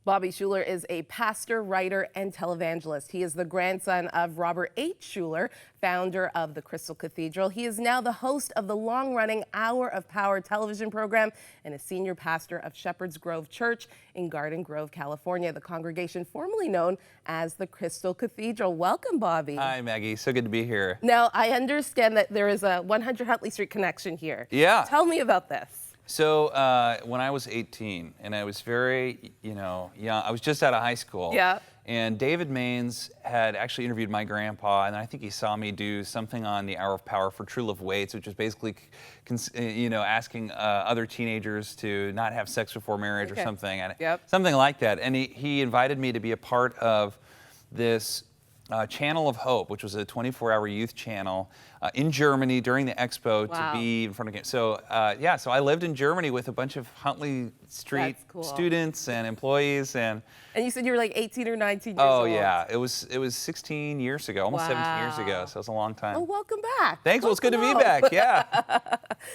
Bobby Schuller is a pastor, writer, and televangelist. He is the grandson of Robert H. Schuller, founder of the Crystal Cathedral. He is now the host of the long-running Hour of Power television program and a senior pastor of Shepherd's Grove Church in Garden Grove, California, the congregation formerly known as the Crystal Cathedral. Welcome, Bobby. Hi, Maggie. So good to be here. Now, I understand that there is a 100 Huntley Street connection here. Yeah. Tell me about this. So when I was 18, and I was very, young, I was just out of high school. Yeah. And David Maines had actually interviewed my grandpa, and I think he saw me do something on the Hour of Power for True Love Waits, which was basically, asking other teenagers to not have sex before marriage or something, and something like that. And he invited me to be a part of this Channel of Hope, which was a 24-hour youth channel in Germany during the expo to be in front of kids. So so I lived in Germany with a bunch of Huntley Street students and employees, and you said you were like 18 or 19 years old. Oh yeah, it was 16 years ago, almost 17 years ago. So it was a long time. Oh, welcome back. Thanks. Well, it's good to be back. Yeah.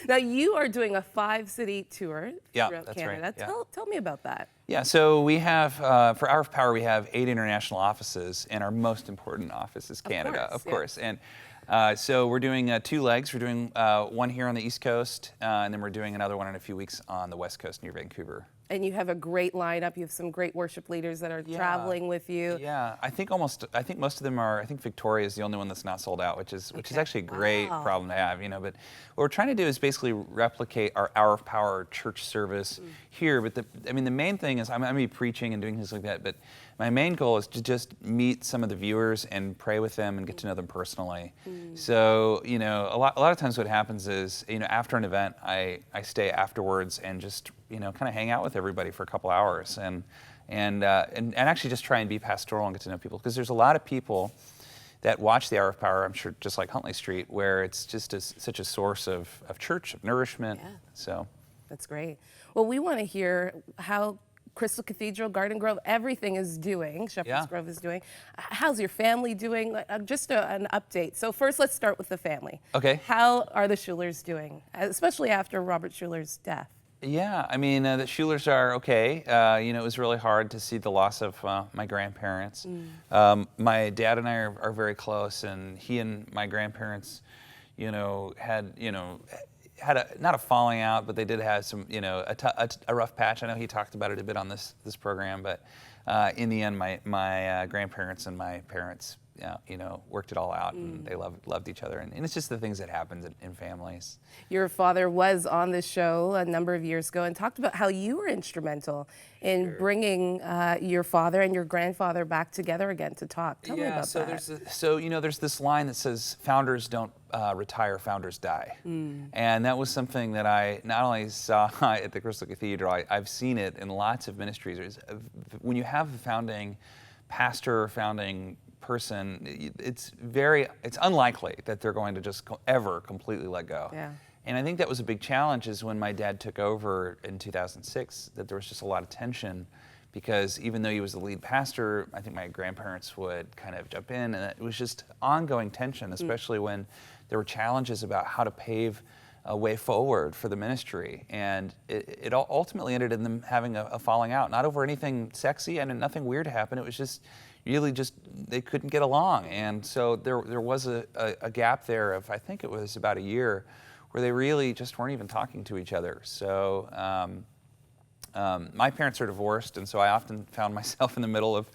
Now you are doing a 5-city tour throughout that's Canada. right. Yeah. Tell me about that. Yeah, so we have, for Hour of Power, we have 8 international offices, and our most important office is Canada, of course. And so we're doing 2 legs. We're doing one here on the East Coast, and then we're doing another one in a few weeks on the West Coast near Vancouver. And you have a great lineup. You have some great worship leaders that are traveling with you. Yeah, I think most of them are. I think Victoria is the only one that's not sold out, which is actually a great problem to have, But what we're trying to do is basically replicate our Hour of Power church service here. But the main thing is I'm going to be preaching and doing things like that. But my main goal is to just meet some of the viewers and pray with them and get to know them personally. So a lot of times what happens is after an event I stay afterwards and just kind of hang out with everybody for a couple hours and actually just try and be pastoral and get to know people, because there's a lot of people that watch the Hour of Power, I'm sure, just like Huntley Street, where it's just such a source of church, of nourishment. Yeah. So that's great. Well, we want to hear how Crystal Cathedral, Garden Grove, everything is doing, Shepherd's Grove is doing. How's your family doing? Just an update. So first, let's start with the family. Okay. How are the Schulers doing, especially after Robert Schuller's death? Yeah, the Schulers are okay. It was really hard to see the loss of my grandparents. My dad and I are very close, and he and my grandparents, had not a falling out, but they did have some, a rough patch. I know he talked about it a bit on this program, but in the end, my grandparents and my parents, worked it all out, and they loved each other, and it's just the things that happen in families. Your father was on this show a number of years ago and talked about how you were instrumental in bringing your father and your grandfather back together again to talk. Tell me about that. There's this line that says, "Founders don't retire, founders die," and that was something that I not only saw at the Crystal Cathedral, I've seen it in lots of ministries. When you have a founding pastor, founding person, it's unlikely that they're going to just ever completely let go. Yeah. And I think that was a big challenge, is when my dad took over in 2006, that there was just a lot of tension, because even though he was the lead pastor, I think my grandparents would kind of jump in, and it was just ongoing tension, especially when there were challenges about how to pave a way forward for the ministry. And it ultimately ended in them having a falling out, not over anything sexy, and nothing weird happened. It was just really they couldn't get along. And so there was a gap there of, I think it was about a year, where they really just weren't even talking to each other. So my parents are divorced, and so I often found myself in the middle of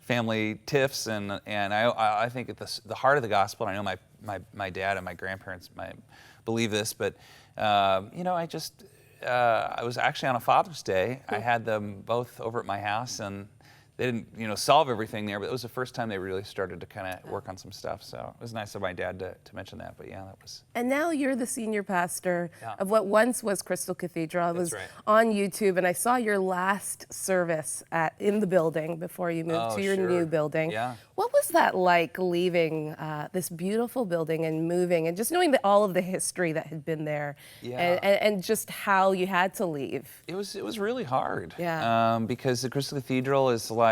family tiffs, and I think at the heart of the gospel, and I know my dad and my grandparents might believe this, but I was actually on a Father's Day. I had them both over at my house, and they didn't, solve everything there, but it was the first time they really started to kind of work on some stuff. So it was nice of my dad to mention that. But yeah, that was. And now you're the senior pastor of what once was Crystal Cathedral. I was right. on YouTube, and I saw your last service in the building before you moved to your new building. Yeah. What was that like, leaving this beautiful building and moving, and just knowing that all of the history that had been there, and just how you had to leave? It was really hard. Yeah. Because the Crystal Cathedral is like,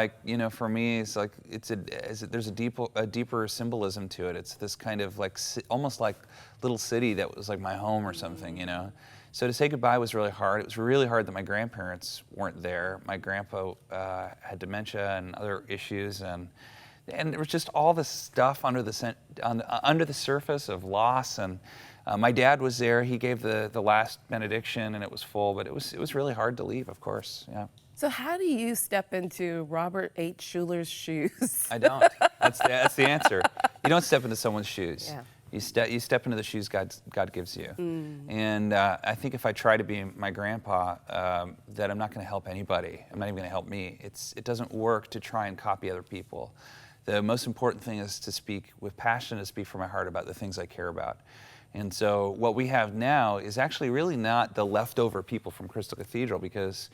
for me, it's like there's a deeper symbolism to it. It's this kind of like almost like little city that was like my home or something, So to say goodbye was really hard. It was really hard that my grandparents weren't there. My grandpa had dementia and other issues, and there was just all this stuff under the surface of loss. And my dad was there. He gave the last benediction, and it was full. But it was really hard to leave, of course. Yeah. So how do you step into Robert H. Schuller's shoes? I don't. That's the answer. You don't step into someone's shoes. Yeah. You step into the shoes God gives you. And I think if I try to be my grandpa, that I'm not going to help anybody. I'm not even going to help me. It doesn't work to try and copy other people. The most important thing is to speak with passion, to speak from my heart about the things I care about. And so what we have now is actually really not the leftover people from Crystal Cathedral, because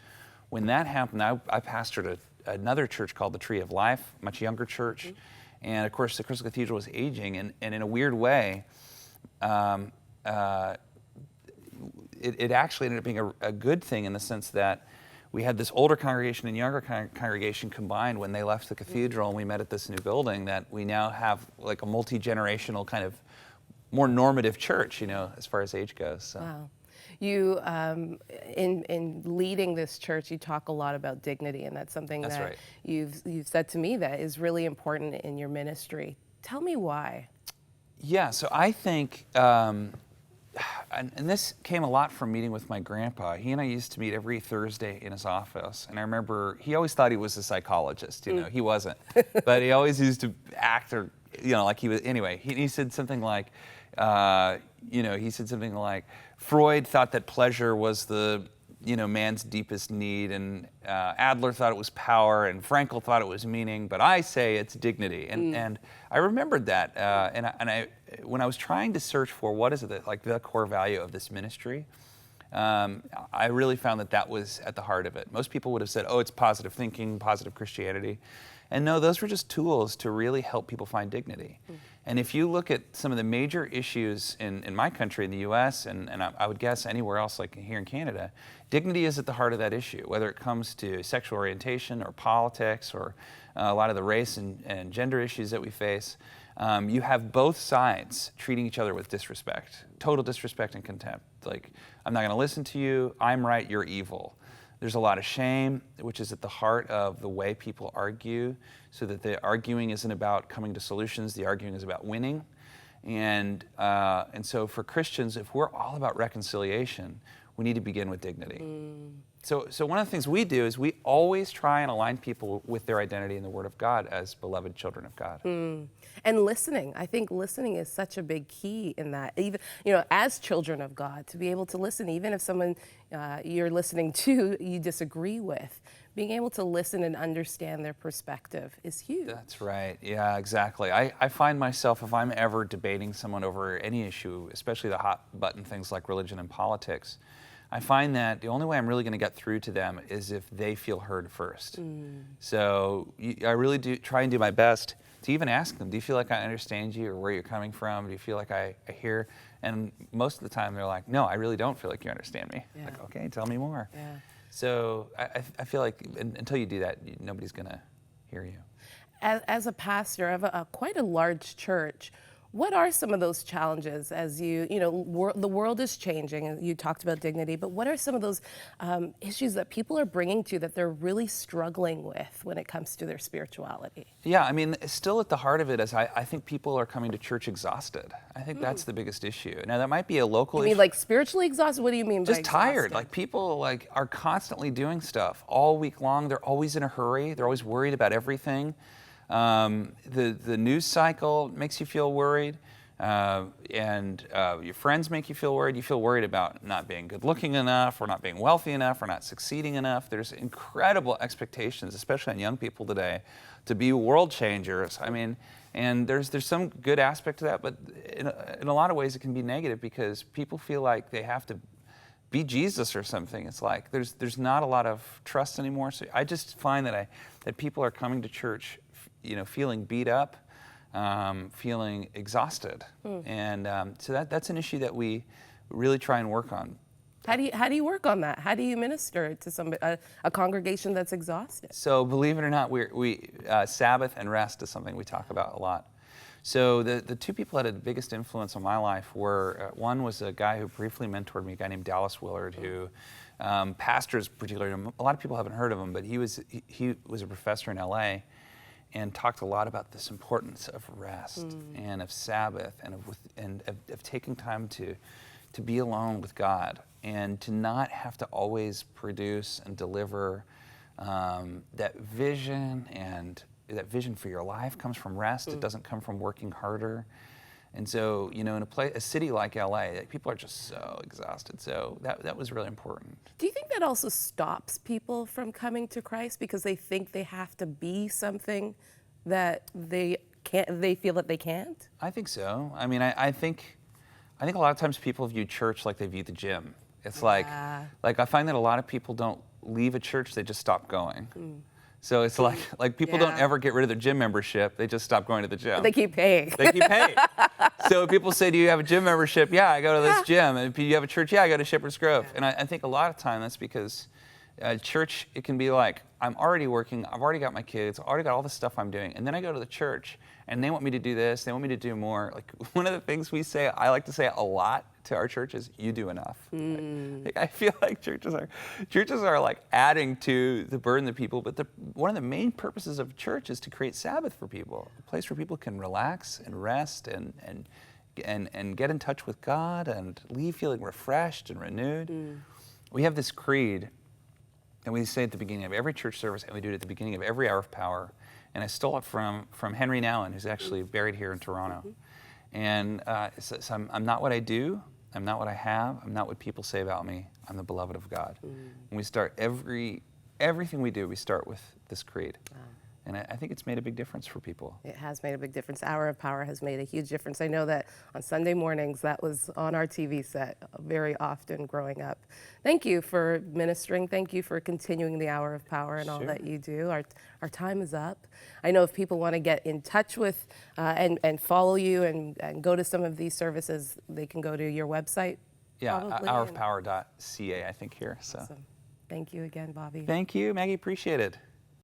when that happened, I pastored another church called the Tree of Life, a much younger church. And of course, the Crystal Cathedral was aging, and in a weird way, it actually ended up being a good thing, in the sense that we had this older congregation and younger congregation combined when they left the cathedral, and we met at this new building, that we now have like a multi-generational kind of more normative church, as far as age goes. So. Wow. You, in leading this church, you talk a lot about dignity, and that's something That's that right. you've said to me that is really important in your ministry. Tell me why. Yeah, so I think, and this came a lot from meeting with my grandpa. He and I used to meet every Thursday in his office, and I remember he always thought he was a psychologist. He wasn't, but he always used to act, or like he was. Anyway, he said something like, Freud thought that pleasure was the man's deepest need, and Adler thought it was power, and Frankl thought it was meaning, but I say it's dignity. And I remembered that, and I when I was trying to search for what is it that, like, the core value of this ministry, I really found that was at the heart of it. Most people would have said, oh, it's positive thinking, positive Christianity. And no, those were just tools to really help people find dignity. And if you look at some of the major issues in my country, in the US, and I would guess anywhere else, like here in Canada, dignity is at the heart of that issue, whether it comes to sexual orientation or politics or a lot of the race and gender issues that we face. You have both sides treating each other with disrespect, total disrespect and contempt. Like, I'm not going to listen to you, I'm right, you're evil. There's a lot of shame, which is at the heart of the way people argue, so that the arguing isn't about coming to solutions, the arguing is about winning. And so for Christians, if we're all about reconciliation, we need to begin with dignity. So one of the things we do is we always try and align people with their identity in the Word of God as beloved children of God. And listening. I think listening is such a big key in that. Even, as children of God, to be able to listen, even if someone you're listening to you disagree with, being able to listen and understand their perspective is huge. That's right. Yeah, exactly. I find myself, if I'm ever debating someone over any issue, especially the hot button things like religion and politics, I find that the only way I'm really going to get through to them is if they feel heard first. So I really do try and do my best to even ask them, do you feel like I understand you, or where you're coming from? Do you feel like I hear? And most of the time they're like, no, I really don't feel like you understand me. Yeah. Like, okay, tell me more. Yeah. So I feel like until you do that, nobody's going to hear you. As a pastor of quite a large church, what are some of those challenges as the world is changing, and you talked about dignity, but what are some of those issues that people are bringing to you that they're really struggling with when it comes to their spirituality? Yeah, I mean, still at the heart of it is I think people are coming to church exhausted. I think that's the biggest issue. Now, that might be a local issue. You mean like spiritually exhausted? What do you mean by just tired? exhausted? Like, people are constantly doing stuff all week long. They're always in a hurry. They're always worried about everything. The news cycle makes you feel worried, and your friends make you feel worried. You feel worried about not being good looking enough, or not being wealthy enough, or not succeeding enough. There's incredible expectations, especially on young people today, to be world changers. I mean, and there's some good aspect to that, but in a lot of ways it can be negative, because people feel like they have to be Jesus or something. It's like there's not a lot of trust anymore. So I just find that people are coming to church, feeling beat up, feeling exhausted, and so that's an issue that we really try and work on. How do you work on that? How do you minister to a congregation that's exhausted? So believe it or not, we Sabbath and rest is something we talk about a lot. So the two people that had the biggest influence on my life were, one was a guy who briefly mentored me, a guy named Dallas Willard, who pastors particularly, a lot of people haven't heard of him, but he was a professor in LA and talked a lot about this importance of rest and of Sabbath and of taking time to be alone with God and to not have to always produce and deliver that vision, and that vision for your life comes from rest. It doesn't come from working harder. And so, in a city like LA, people are just so exhausted. So that was really important. Do you think that also stops people from coming to Christ because they think they have to be something that they feel that they can't? I think so. I mean, I think a lot of times people view church like they view the gym. It's like I find that a lot of people don't leave a church, they just stop going. So it's like people don't ever get rid of their gym membership, they just stop going to the gym. They keep paying. They keep paying. So people say, do you have a gym membership? Yeah, I go to this gym. And if you have a church, yeah, I go to Shepherd's Grove. And I think a lot of time that's because church, it can be like, I'm already working, I've already got my kids, I've already got all this stuff I'm doing, and then I go to the church, and they want me to do this, they want me to do more. Like, one of the things I like to say a lot to our church is, you do enough. Like, I feel like churches are like adding to the burden of people, but one of the main purposes of church is to create Sabbath for people, a place where people can relax and rest and get in touch with God and leave feeling refreshed and renewed. We have this creed, and we say at the beginning of every church service, and we do it at the beginning of every Hour of Power. And I stole it from Henry Nouwen, who's actually buried here in Toronto. And it says, I'm not what I do, I'm not what I have, I'm not what people say about me, I'm the beloved of God. And we start everything we do, we start with this creed. And I think it's made a big difference for people. It has made a big difference. Hour of Power has made a huge difference. I know that on Sunday mornings, that was on our TV set very often growing up. Thank you for ministering. Thank you for continuing the Hour of Power and all that you do. Our time is up. I know if people want to get in touch with and follow you and go to some of these services, they can go to your website. Yeah, HOUROFPOWER.CA, I think here. So. Awesome. Thank you again, Bobby. Thank you, Maggie. Appreciate it.